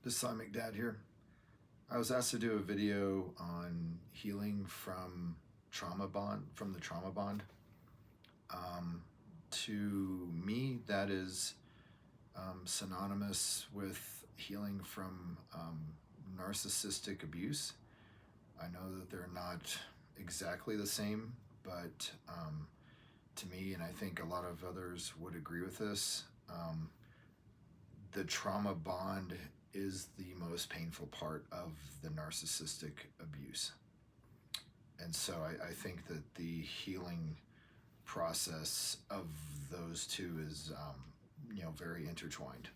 Islamic Dad here. I was asked to do a video on healing from the trauma bond. To me, that is synonymous with healing from narcissistic abuse. I know that they're not exactly the same, but to me, and I think a lot of others would agree with this, the trauma bond is the most painful part of the narcissistic abuse. And so I think that the healing process of those two is, very intertwined.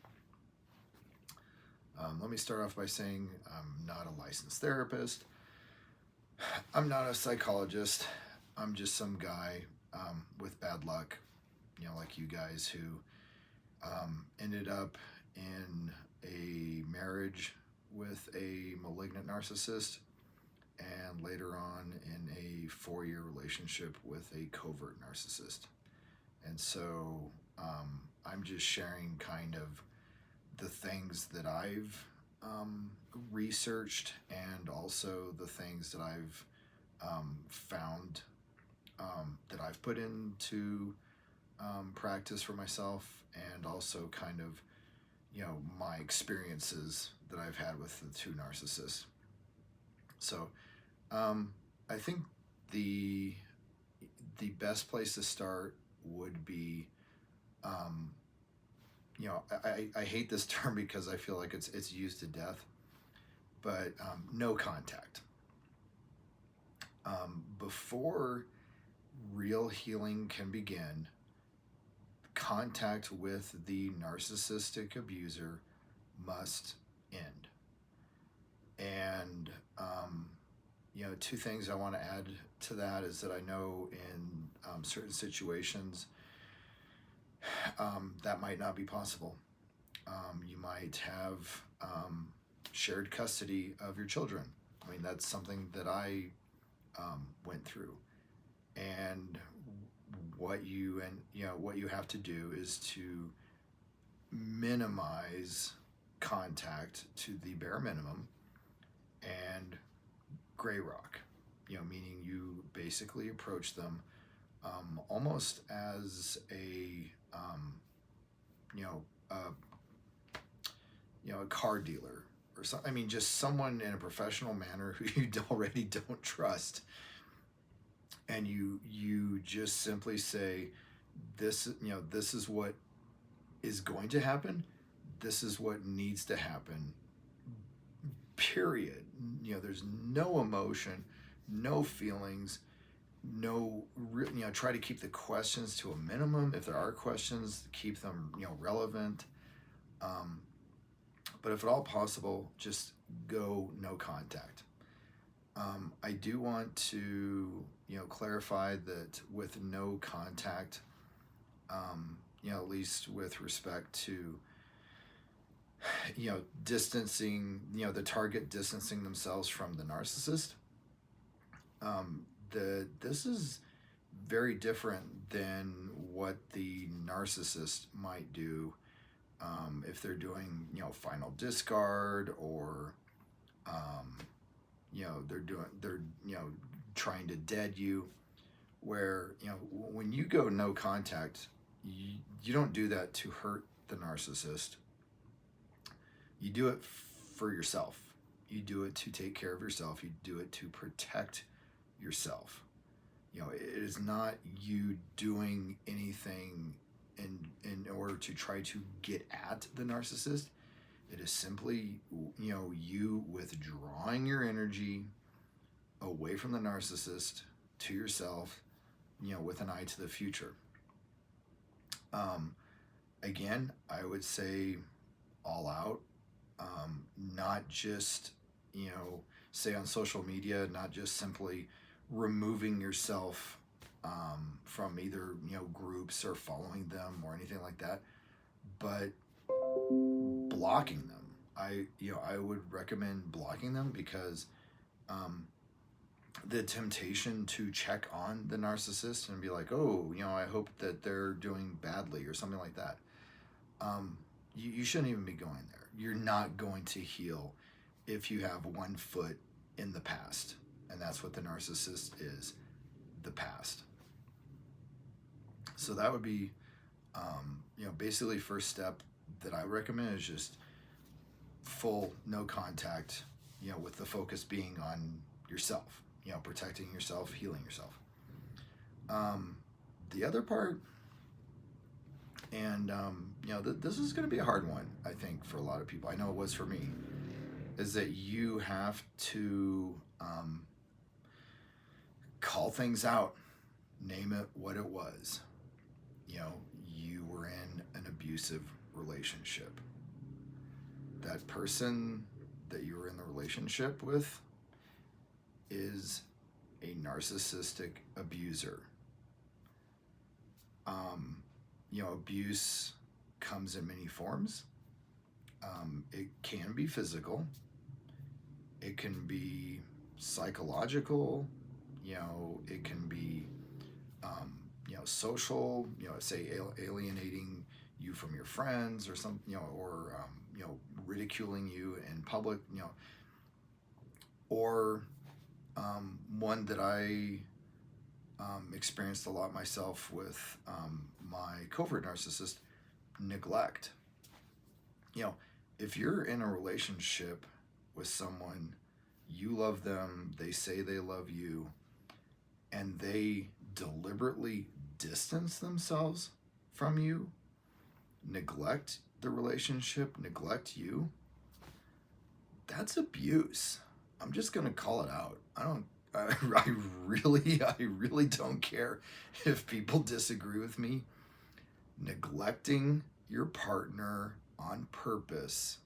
Let me start off by saying I'm not a licensed therapist. I'm not a psychologist. I'm just some guy with bad luck, like you guys who ended up in a marriage with a malignant narcissist and later on in a 4-year relationship with a covert narcissist. And so I'm just sharing kind of the things that I've researched and also the things that I've found that I've put into practice for myself, and also kind of my experiences that I've had with the two narcissists. So I think the best place to start would be I hate this term because I feel like it's used to death, but no contact. Before real healing can begin, contact with the narcissistic abuser must end. And two things I want to add to that is that I know in certain situations that might not be possible. You might have shared custody of your children. I mean, that's something that I went through, and what you have to do is to minimize contact to the bare minimum and gray rock, meaning you basically approach them almost as a a car dealer or something. I mean, just someone in a professional manner who you already don't trust, and you just simply say, this is what is going to happen. This is what needs to happen. Period. There's no emotion, no feelings, try to keep the questions to a minimum. If there are questions, keep them relevant. But if at all possible, just go no contact. I do want to clarify that with no contact, at least with respect to distancing, the target distancing themselves from the narcissist, this is very different than what the narcissist might do if they're doing final discard, or they're trying to dead you, where when you go no contact, you don't do that to hurt the narcissist. You do it for yourself. You do it to take care of yourself. You do it to protect yourself. It is not you doing anything in order to try to get at the narcissist. It is simply you withdrawing your energy away from the narcissist to yourself, with an eye to the future. Again, I would say all out, not just say on social media, not just simply removing yourself from either groups or following them or anything like that, but blocking them. I would recommend blocking them, because the temptation to check on the narcissist and be like, oh, I hope that they're doing badly or something like that. you shouldn't even be going there. You're not going to heal if you have one foot in the past. And that's what the narcissist is, the past. So that would be, basically first step that I recommend is just full no contact, with the focus being on yourself, protecting yourself, healing yourself. The other part, and this is going to be a hard one, I think, for a lot of people. I know it was for me, is that you have to call things out, name it what it was. You were in an abusive relationship. That person that you were in the relationship with is a narcissistic abuser. Abuse comes in many forms. It can be physical. It can be psychological. It can be, social. Say alienating you from your friends or some, or ridiculing you in public. Or one that I experienced a lot myself with my covert narcissist, neglect. If you're in a relationship with someone, you love them, they say they love you, and they deliberately distance themselves from you, neglect the relationship, neglect you, that's abuse. I'm just going to call it out. I really don't care if people disagree with me. Neglecting your partner on purpose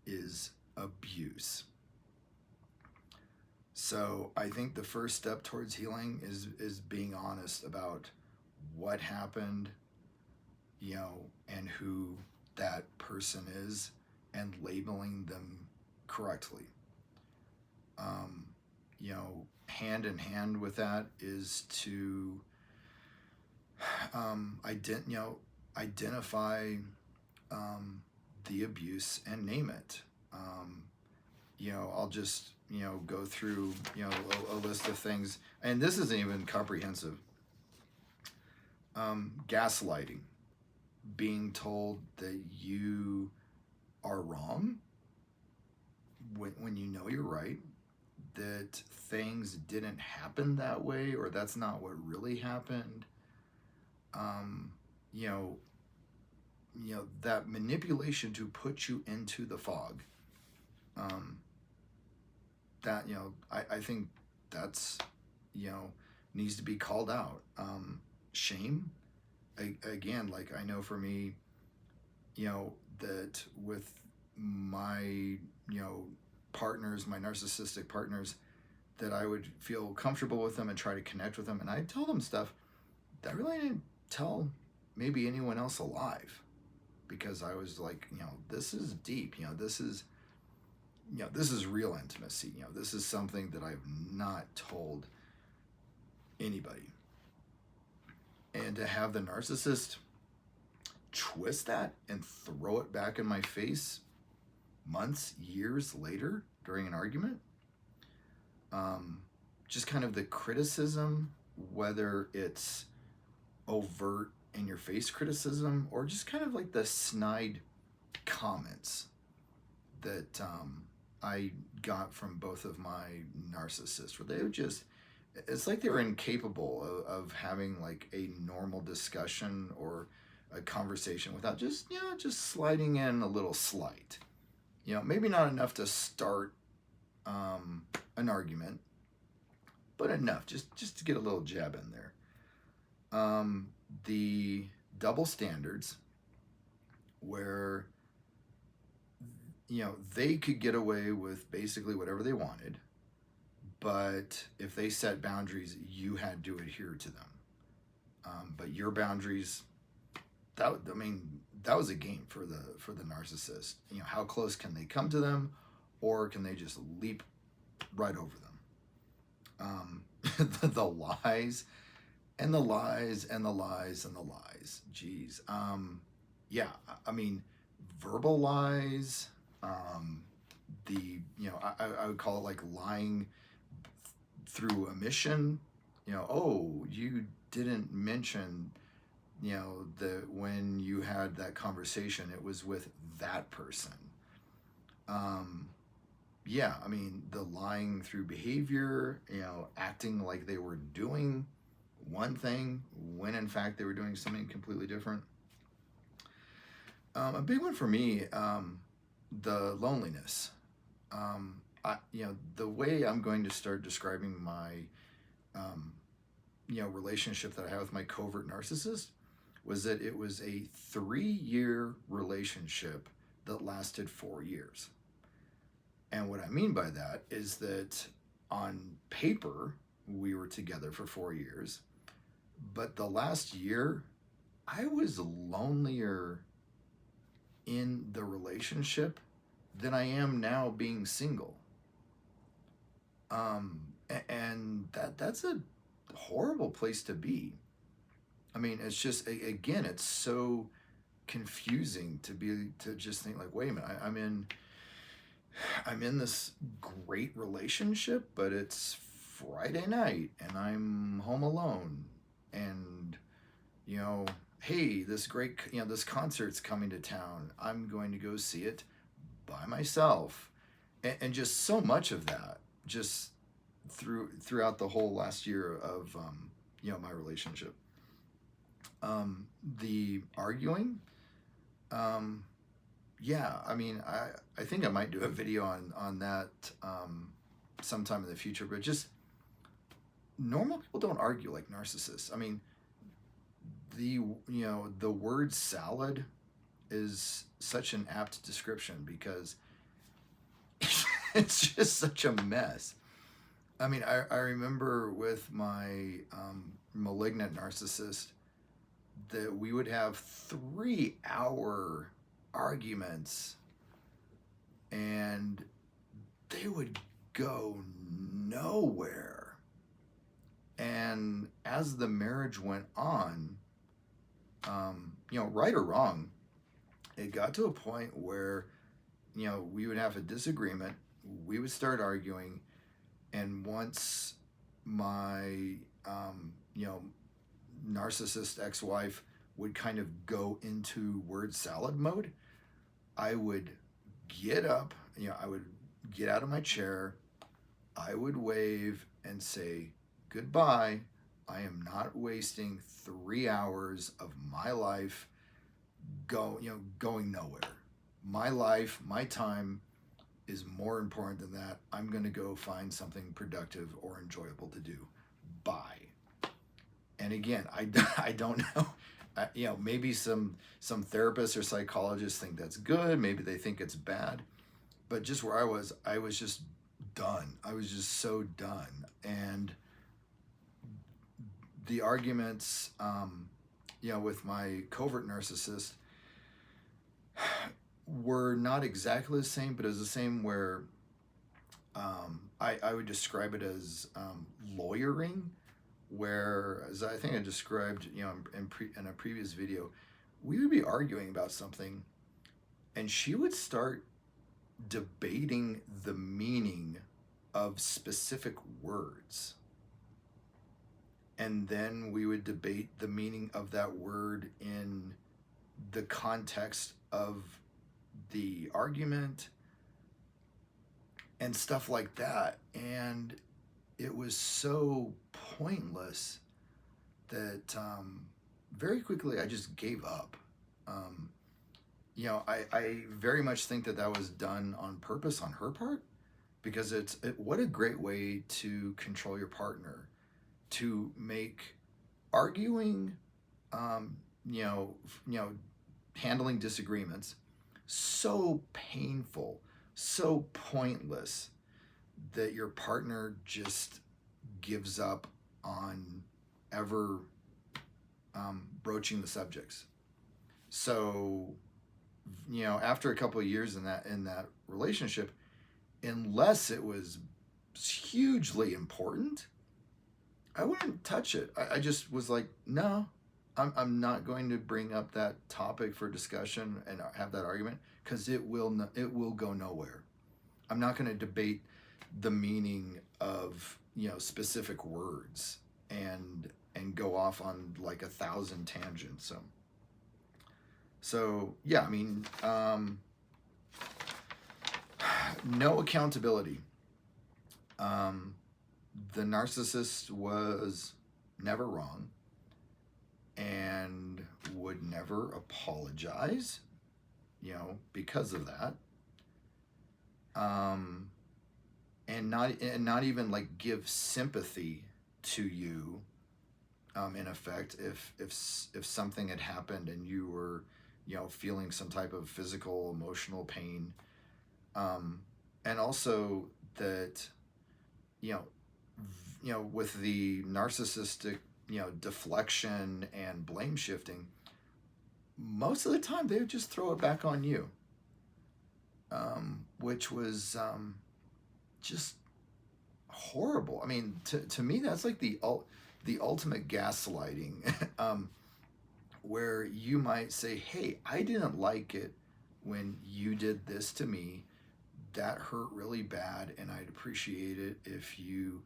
is abuse. So I think the first step towards healing is being honest about what happened, and who that person is, and labeling them correctly. Hand in hand with that is to identify the abuse and name it. I'll just go through a list of things, and this isn't even comprehensive. Gaslighting, being told that you are wrong when you know you're right, that things didn't happen that way, or that's not what really happened. That manipulation to put you into the fog. That, I think that's, needs to be called out. Shame, again, like I know for me, that with my, partners, my narcissistic partners, that I would feel comfortable with them and try to connect with them. And I'd tell them stuff that I really didn't tell maybe anyone else alive, because I was like, this is deep, this is real intimacy. This is something that I've not told anybody. And to have the narcissist twist that and throw it back in my face months, years later during an argument, just kind of the criticism, whether it's overt in your face criticism or just kind of like the snide comments that I got from both of my narcissists, where they would just, it's like they were incapable of having like a normal discussion or a conversation without just sliding in a little slight. Maybe not enough to start an argument, but enough just to get a little jab in there. The double standards, where they could get away with basically whatever they wanted, but if they set boundaries, you had to adhere to them. But your boundaries, that was a game for the narcissist. How close can they come to them, or can they just leap right over them? The lies and the lies and the lies and the lies. Geez. verbalize, I would call it like lying through omission. Oh, you didn't mention, that when you had that conversation, it was with that person. Um, yeah, I mean, the lying through behavior, acting like they were doing one thing when in fact they were doing something completely different. A big one for me, the loneliness. The way I'm going to start describing my, um, relationship that I have with my covert narcissist was that it was a 3-year relationship that lasted 4 years. And what I mean by that is that on paper, we were together for 4 years, but the last year, I was lonelier in the relationship than I am now being single. And that's a horrible place to be. I mean, it's just, again, it's so confusing to just think like, wait a minute, I'm in this great relationship, but it's Friday night and I'm home alone, and hey, this concert's coming to town. I'm going to go see it by myself, and just so much of that just throughout the whole last year of my relationship. The arguing, yeah, I mean, I think I might do a video on that sometime in the future, but just normal people don't argue like narcissists. I mean, the word salad is such an apt description because it's just such a mess. I mean, I remember with my malignant narcissist that we would have 3-hour arguments, and they would go nowhere. And as the marriage went on, right or wrong, it got to a point where, we would have a disagreement, we would start arguing, and once my, narcissist ex-wife would kind of go into word salad mode, I would get up, I would get out of my chair, I would wave and say, goodbye. I am not wasting 3 hours of my life going nowhere. My life, my time is more important than that. I'm going to go find something productive or enjoyable to do. Bye. And again, I don't know. Maybe some therapists or psychologists think that's good. Maybe they think it's bad. But just where I was just done. I was just so done. And the arguments, with my covert narcissist were not exactly the same, but it was the same where I would describe it as lawyering, where, as I think I described, in a previous video, we would be arguing about something, and she would start debating the meaning of specific words. And then we would debate the meaning of that word in the context of the argument and stuff like that. And it was so pointless that very quickly I just gave up. I very much think that was done on purpose on her part, because what a great way to control your partner, to make arguing, handling disagreements so painful, so pointless that your partner just gives up on ever broaching the subjects. So, after a couple of years in that relationship, unless it was hugely important, I wouldn't touch it. I just was like, no, I'm not going to bring up that topic for discussion and have that argument, because it will go nowhere. I'm not going to debate the meaning of, specific words and go off on like 1,000 tangents. So yeah, I mean, no accountability. The narcissist was never wrong and would never apologize, because of that. And not even like give sympathy to you, in effect, if something had happened and you were, feeling some type of physical, emotional pain. And also that, you know with the narcissistic, deflection and blame shifting, most of the time they would just throw it back on you, which was, just horrible. I mean, to me, that's like the ultimate gaslighting, where you might say, "Hey, I didn't like it when you did this to me. That hurt really bad, and I'd appreciate it if you,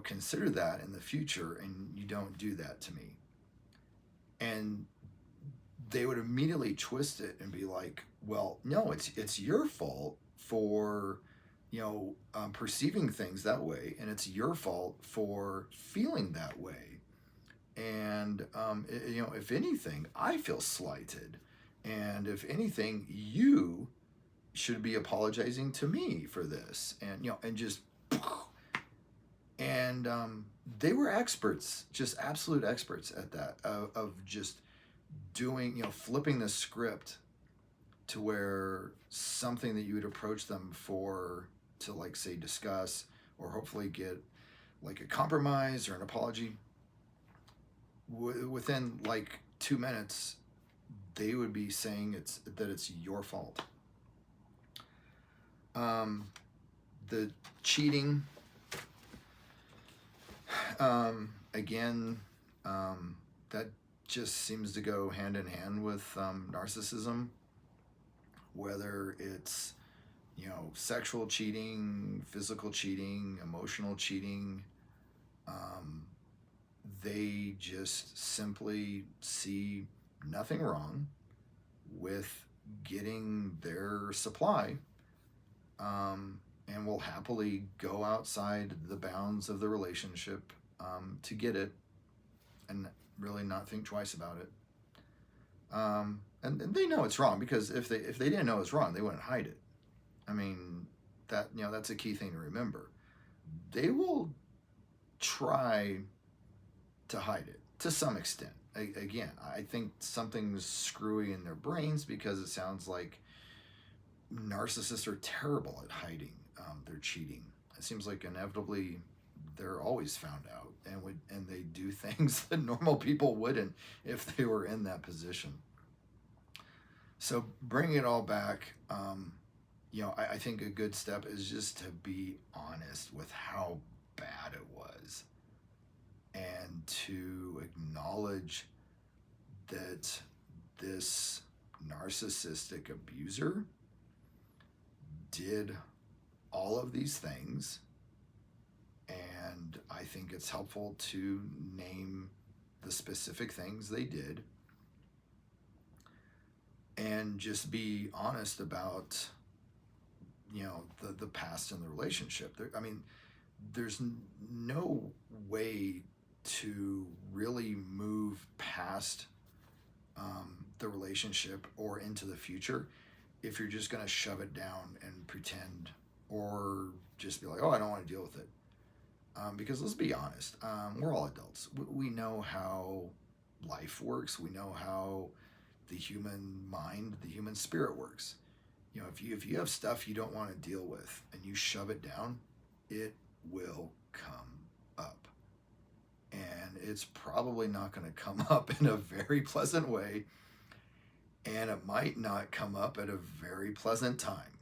consider that in the future and you don't do that to me." And they would immediately twist it and be like, "Well, no, it's your fault for, perceiving things that way, and it's your fault for feeling that way. And if anything, I feel slighted, and if anything, you should be apologizing to me for this." And and just, and they were experts, just absolute experts at that, of just doing, flipping the script to where something that you would approach them for, to, like, say, discuss or hopefully get like a compromise or an apology, within like 2 minutes they would be saying it's your fault. The cheating, again, that just seems to go hand in hand with, narcissism, whether it's, sexual cheating, physical cheating, emotional cheating. They just simply see nothing wrong with getting their supply, and will happily go outside the bounds of the relationship, to get it, and really not think twice about it. And they know it's wrong, because if they didn't know it's wrong, they wouldn't hide it. I mean, that's a key thing to remember. They will try to hide it to some extent. Again, I think something's screwy in their brains, because it sounds like narcissists are terrible at hiding, their cheating. It seems like inevitably they're always found out, and they do things that normal people wouldn't if they were in that position. So bringing it all back, I think a good step is just to be honest with how bad it was, and to acknowledge that this narcissistic abuser did all of these things. And I think it's helpful to name the specific things they did, and just be honest about, the past in the relationship. I mean, there's no way to really move past, the relationship or into the future, if you're just going to shove it down and pretend, or just be like, "Oh, I don't want to deal with it." Because let's be honest, we're all adults. We know how life works. We know how the human mind, the human spirit works. If you have stuff you don't want to deal with and you shove it down, it will come up. And it's probably not going to come up in a very pleasant way, and it might not come up at a very pleasant time.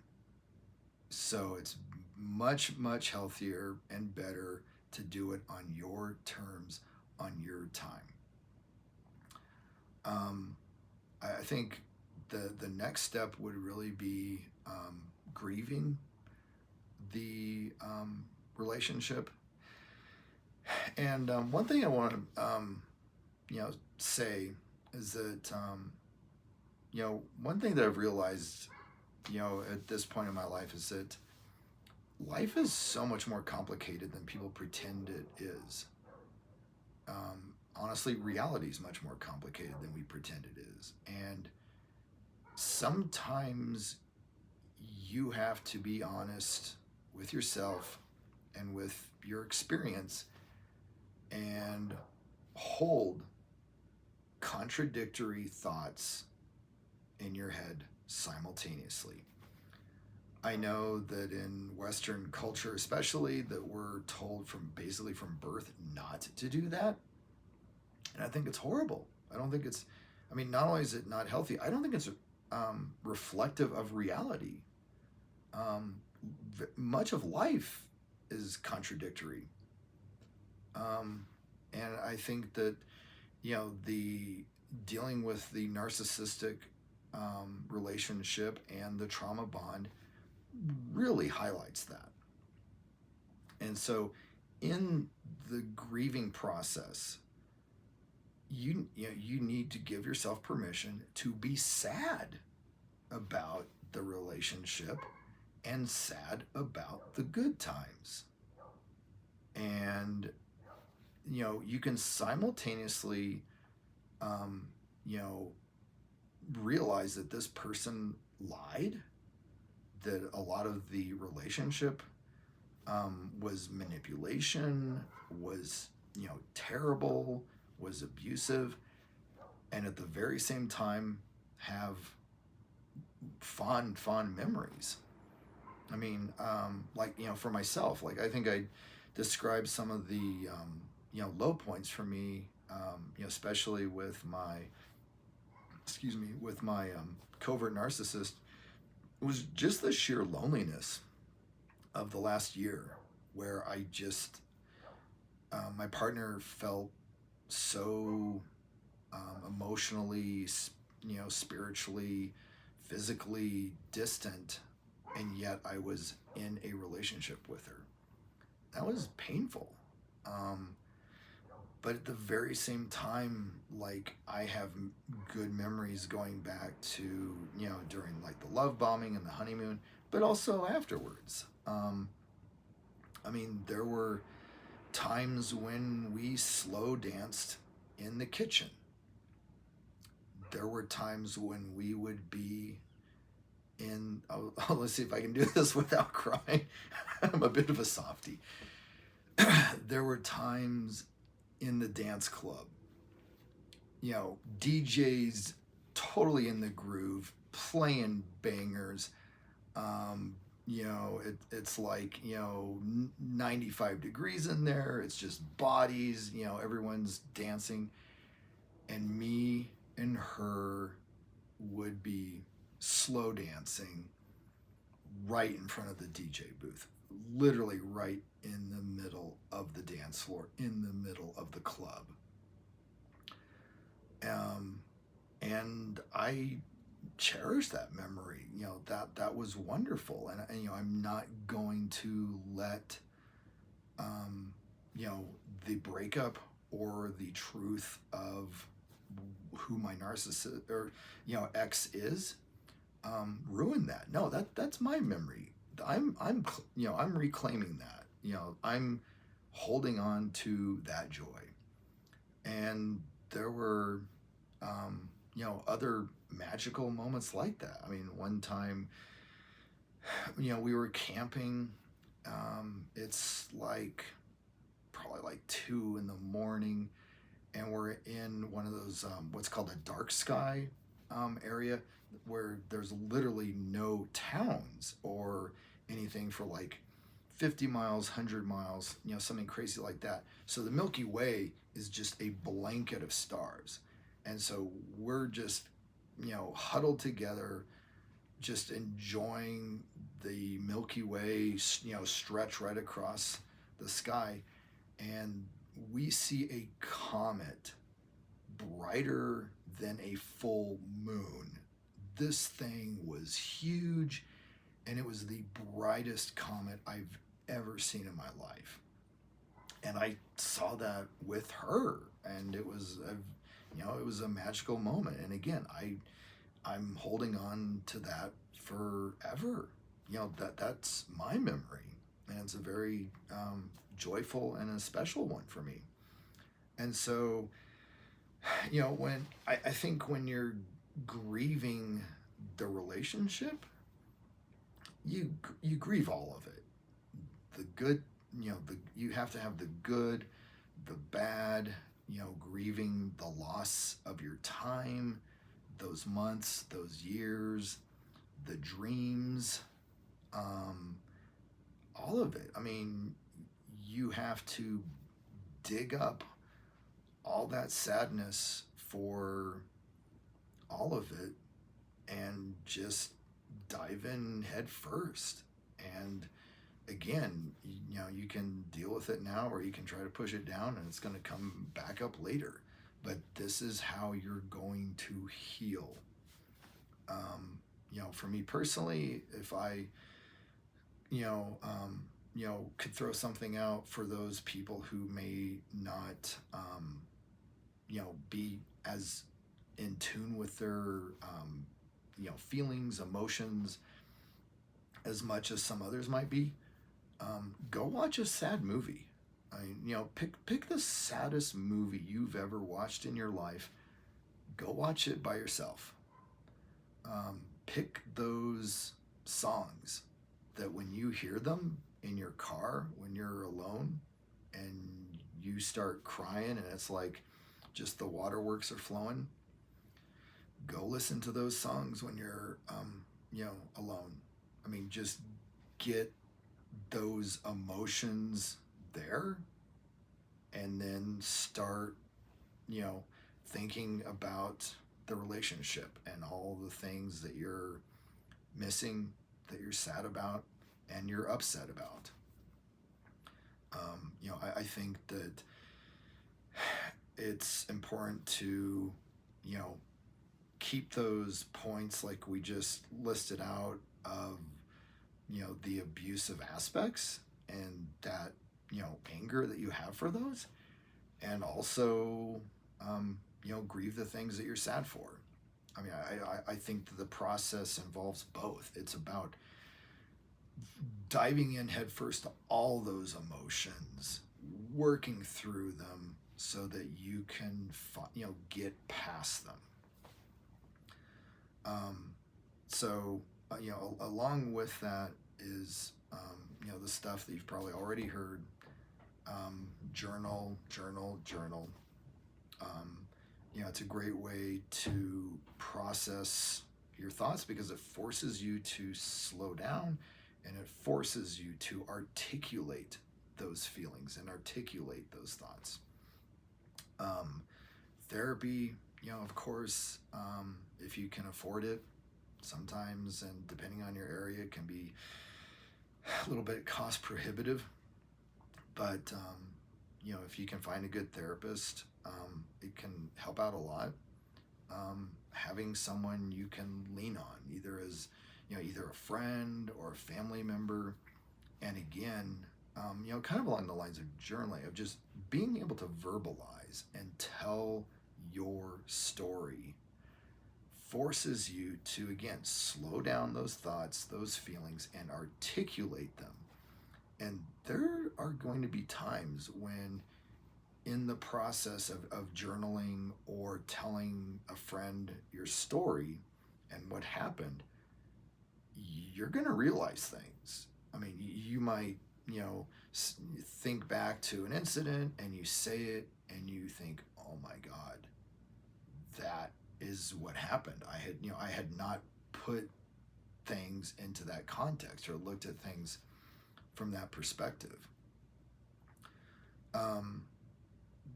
So it's much, much healthier and better to do it on your terms, on your time. Um, I think the next step would really be grieving the relationship. And one thing I want to say is that one thing that I've realized at this point in my life is that life is so much more complicated than people pretend it is. Honestly, reality is much more complicated than we pretend it is. And sometimes you have to be honest with yourself and with your experience and hold contradictory thoughts in your head simultaneously. I know that in Western culture, especially, that we're told basically from birth not to do that. And I think it's horrible. I don't think it's, I mean, not only is it not healthy, I don't think it's reflective of reality. Um, Much of life is contradictory. And I think that, the dealing with the narcissistic relationship and the trauma bond really highlights that. And so, in the grieving process, you need to give yourself permission to be sad about the relationship and sad about the good times. And you can simultaneously um, you know realize that this person lied, that a lot of the relationship was manipulation, was terrible, was abusive, and at the very same time have fond memories. I mean, like, for myself, like, I think I described some of the low points for me, especially with my covert narcissist. It was just the sheer loneliness of the last year, where I just my partner felt so emotionally, spiritually, physically distant, and yet I was in a relationship with her. That was painful. Um, but at the very same time, like, I have good memories going back to, during like the love bombing and the honeymoon, but also afterwards. I mean, there were times when we slow danced in the kitchen. There were times when we would be let's see if I can do this without crying. I'm a bit of a softie. There were times in the dance club, DJs totally in the groove, playing bangers. It's like, 95 degrees in there. It's just bodies, everyone's dancing. And me and her would be slow dancing right in front of the DJ booth, literally right in the middle of the dance floor, in the middle of the club. And I cherish that memory. That was wonderful, and I'm not going to let the breakup or the truth of who my narcissist or ex is ruin that. No, that's my memory. I'm reclaiming that. I'm holding on to that joy. And there were other magical moments like that. I mean, one time, we were camping. It's like probably like 2 in the morning, and we're in one of those what's called a dark sky area, where there's literally no towns or anything for like 50 miles, 100 miles, something crazy like that. So the Milky Way is just a blanket of stars. And so we're just, huddled together, just enjoying the Milky Way, stretch right across the sky. And we see a comet brighter than a full moon. This thing was huge, and it was the brightest comet I've ever seen in my life. And I saw that with her, and it was a magical moment. And again, I'm holding on to that forever. That's my memory, and it's a very joyful and a special one for me. And so, when I think when you're grieving the relationship, you grieve all of it. The good, you have to have the good, the bad, grieving the loss of your time, those months, those years, the dreams, um, all of it. I mean, you have to dig up all that sadness for all of it and just dive in head first. And again, you can deal with it now, or you can try to push it down and it's going to come back up later. But this is how you're going to heal. For me personally, if I, could throw something out for those people who may not, be as in tune with their, feelings, emotions as much as some others might be. Go watch a sad movie. Pick the saddest movie you've ever watched in your life. Go watch it by yourself. Pick those songs that when you hear them in your car, when you're alone, and you start crying, and it's like just the waterworks are flowing. Go listen to those songs when you're, alone. I mean, just get those emotions there, and then start, thinking about the relationship and all the things that you're missing, that you're sad about, and you're upset about. I think that it's important to, keep those points like we just listed out of, the abusive aspects and that, anger that you have for those, and also, grieve the things that you're sad for. I mean, I think that the process involves both. It's about diving in headfirst to all those emotions, working through them so that you can, get past them. Along with that is, the stuff that you've probably already heard. Journal. It's a great way to process your thoughts because it forces you to slow down, and it forces you to articulate those feelings and articulate those thoughts. Therapy, of course, if you can afford it, sometimes, and depending on your area, it can be a little bit cost prohibitive. But, if you can find a good therapist, it can help out a lot. Having someone you can lean on, either as, either a friend or a family member. And again, kind of along the lines of journaling, of just being able to verbalize and tell your story forces you to, again, slow down those thoughts, those feelings, and articulate them. And there are going to be times when, in the process of journaling or telling a friend your story and what happened, you're going to realize things. I mean, you might, think back to an incident and you say it and you think, oh my God, that is what happened. I had not put things into that context or looked at things from that perspective.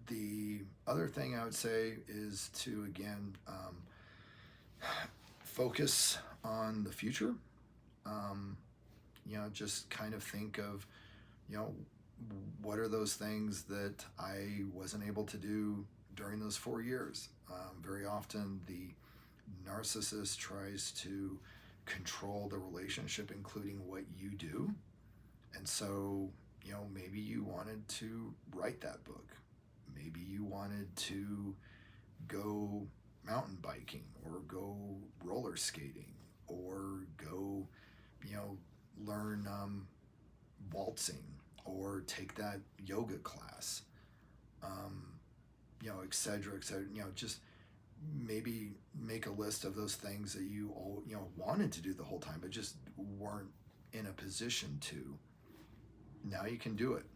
The other thing I would say is to, again, focus on the future. Just kind of think of, what are those things that I wasn't able to do during those 4 years. Very often the narcissist tries to control the relationship, including what you do. And so, maybe you wanted to write that book. Maybe you wanted to go mountain biking or go roller skating or go, learn waltzing or take that yoga class, et cetera, et cetera. Just maybe make a list of those things that you all, wanted to do the whole time, but just weren't in a position to. Now you can do it.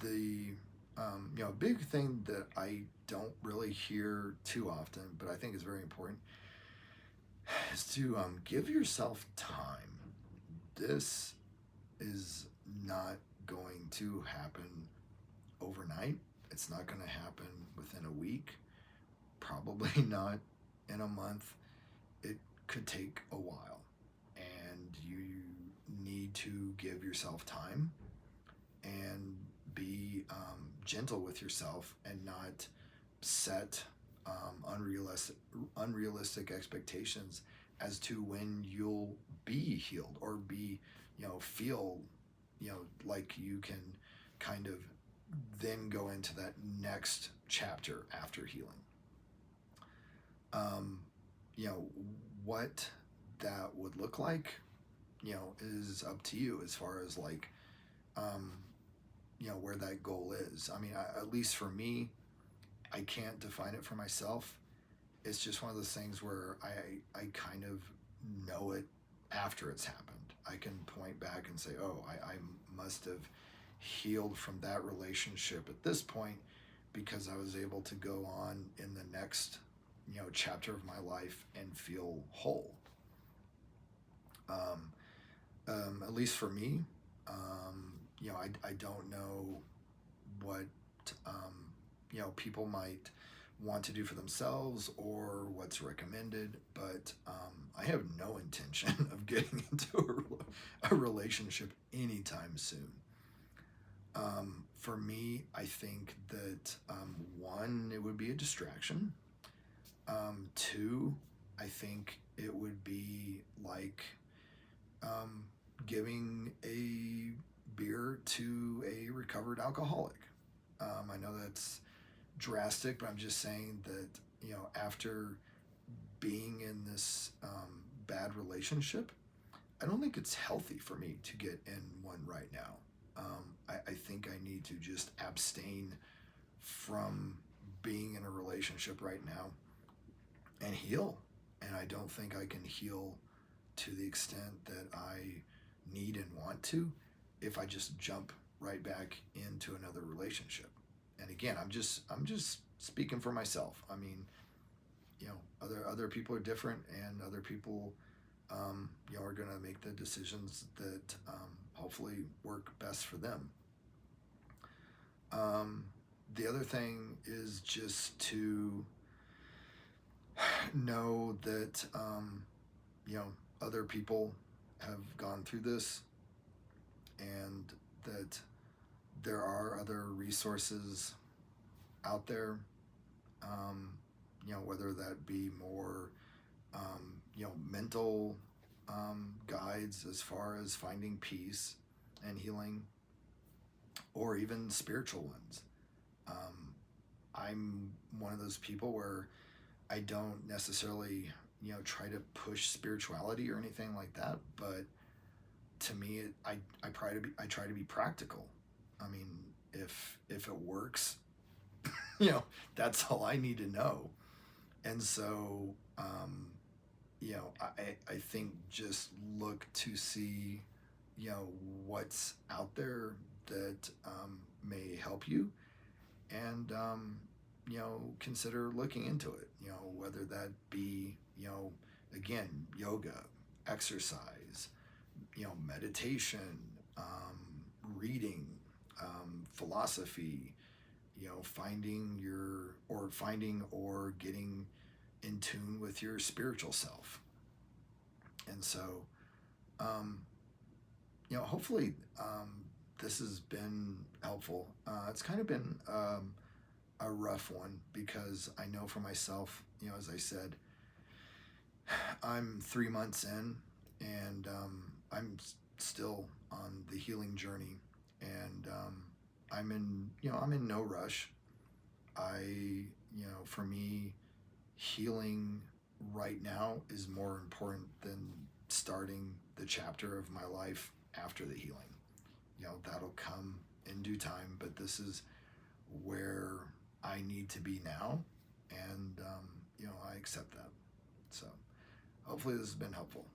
The big thing that I don't really hear too often, but I think is very important, is to give yourself time. This is not going to happen overnight. It's not going to happen within a week, probably not in a month. It could take a while, and you need to give yourself time and be gentle with yourself and not set unrealistic expectations as to when you'll be healed or be, feel, like you can kind of then go into that next chapter after healing. What that would look like, is up to you as far as like, where that goal is. I mean, at least for me, I can't define it for myself. It's just one of those things where I kind of know it after it's happened. I can point back and say, oh, I must have healed from that relationship at this point because I was able to go on in the next, chapter of my life and feel whole. At least for me, I don't know what, people might want to do for themselves or what's recommended, but I have no intention of getting into a relationship anytime soon. For me, I think that one, it would be a distraction. Two, I think it would be like giving a beer to a recovered alcoholic. I know that's drastic, but I'm just saying that, after being in this bad relationship, I don't think it's healthy for me to get in one right now. I think I need to just abstain from being in a relationship right now and heal. And I don't think I can heal to the extent that I need and want to if I just jump right back into another relationship. And again, I'm just speaking for myself. I mean, other people are different, and other people, are going to make the decisions that hopefully work best for them. The other thing is just to know that, other people have gone through this, and that there are other resources out there, whether that be more, mental guides as far as finding peace and healing, or even spiritual ones. I'm one of those people where I don't necessarily, try to push spirituality or anything like that, but to me, I try to be practical. I mean, if it works, that's all I need to know. And so, I think just look to see, what's out there that may help you, and consider looking into it. Whether that be, again, yoga, exercise, meditation, reading, philosophy, finding or getting in tune with your spiritual self. And so, hopefully, this has been helpful. It's kind of been a rough one because I know for myself, as I said, I'm 3 months in, and I'm still on the healing journey, and I'm in no rush. For me, healing right now is more important than starting the chapter of my life after the healing. That'll come in due time, but this is where I need to be now, and I accept that. So hopefully this has been helpful.